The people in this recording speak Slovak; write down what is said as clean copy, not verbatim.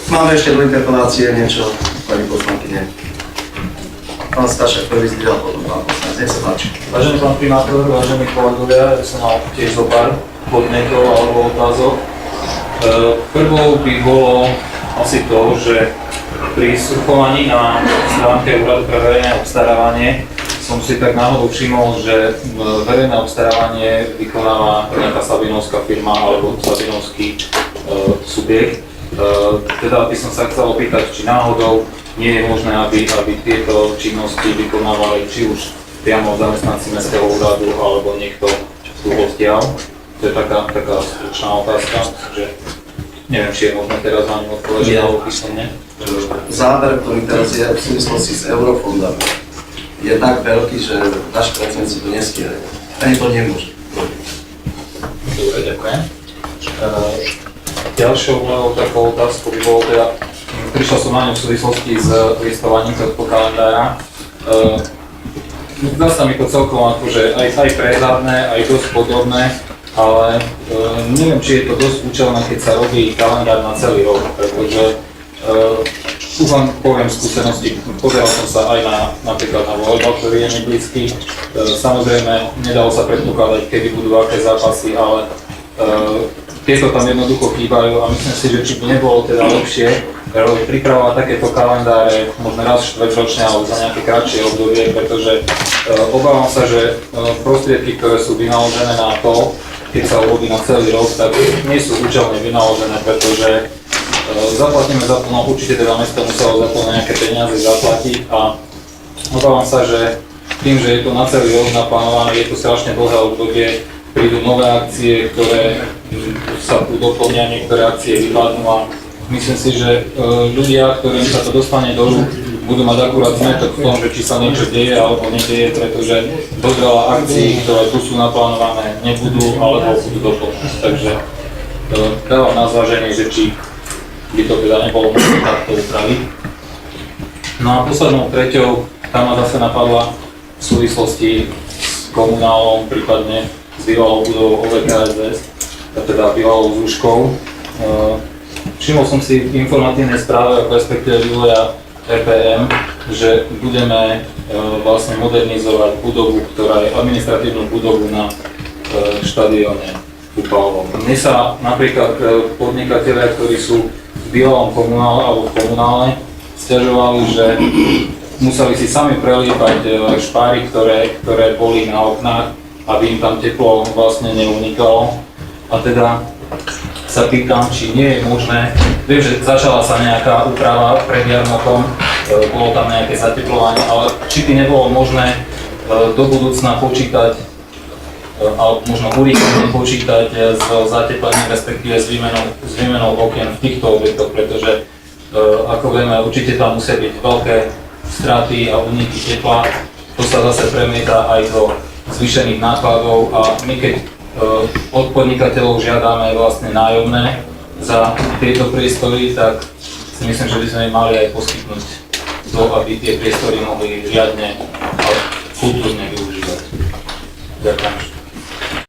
Máme ešte do interpelácie niečo, pani poslankyne. Pán Stašek prvý zdvíhal, potom pán poslanec. Nech sa páči. Vážený pán primátor, vážení kolegovia, ja som mal tiež zo pár podnetov alebo otázok. Prvou by bolo asi to, že pri surfovaní na stránke Úradu pre verejné obstarávanie som si tak náhodou všimol, že verejné obstarávanie vykonáva nejaká sabinovská firma alebo sabinovský subjekt. Teda by som sa chcel opýtať, či náhodou nie je možné, aby tieto činnosti vykonávali či už priamo zamestnanci mestského úradu alebo niekto tu odtiaľ. To je taká stručná otázka, že neviem, či je možné teraz na ňu odpovedať alebo písomne. Záber, ktorý teraz je v súvislosti s eurofondami, je tak veľký, že naši pracovníci to nestierajú. Ani to nemôže. Dobre, ďakujem. Ďalšou mojou takou otázkou by bolo teda, prišiel som na ňu v súvislosti s listovaním tohto kalendára. Zdá sa mi to celkom akože aj prehľadné, aj dosť podobné, ale neviem, či je to dosť účelné, keď sa robí kalendár na celý rok, pretože už vám poviem skúsenosti, pozeral som sa aj napríklad na volejbal, ktorý je mi blízky. Samozrejme, nedalo sa predpokladať, kedy budú aké zápasy, ale tieto tam jednoducho chýbajú a myslím si, že či by nebolo teda lepšie pripravovať takéto kalendáre možno raz štvrťročne alebo za nejaké kratšie obdobie, pretože obávam sa, že prostriedky, ktoré sú vynaložené na to, keď sa urobí na celý rok, tak nie sú účelne vynaložené, pretože zaplatíme za to, no určite teda mesto muselo za to nejaké peniaze zaplatiť a obávam sa, že tým, že je to na celý rok naplánované, je to strašne dlhé obdobie, prídu nové akcie, ktoré sa tu doplnia, niektoré akcie vypadnú a myslím si, že ľudia, ktorým sa to dostane do rúk, budú mať akurát zmetok v tom, že či sa niečo deje alebo nedieje, pretože dosť veľa akcií, ktoré tu sú naplánované, nebudú alebo budú doplnené. Takže dávam na zváženie, že či by to teda nebolo možné takto upraviť. No a poslednou treťou, tam ma zase napadla v súvislosti s komunálom, prípadne s bývalou budovou OVKSS, teda bývalou zúškou. Všimol som si v informatívnej správe, respektíve vývoja EPM, že budeme vlastne modernizovať budovu, ktorá je administratívnu budovu na štadióne futbalovom. Mne sa napríklad podnikatelia, ktorí sú v bývalom komunále alebo v komunále, sťažovali, že museli si sami preliepať špáry, ktoré boli na oknách, aby im tam teplo vlastne neunikalo. A teda sa pýtam, či nie je možné, viem, že začala sa nejaká úprava pred jarmokom, bolo tam nejaké zateplovanie, ale či by nebolo možné do budúcna počítať, alebo možno urychlene počítať s zateplením, respektíve s výmenou okien v týchto objektoch, pretože ako vieme, určite tam musia byť veľké straty a úniky tepla, to sa zase premieta aj do zvýšených nákladov a my keď od podnikateľov žiadame vlastne nájomné za tieto priestory, tak si myslím, že by sme mali aj poskytnúť to, aby tie priestory mohli riadne a kultúrne využívať. Ďakujem.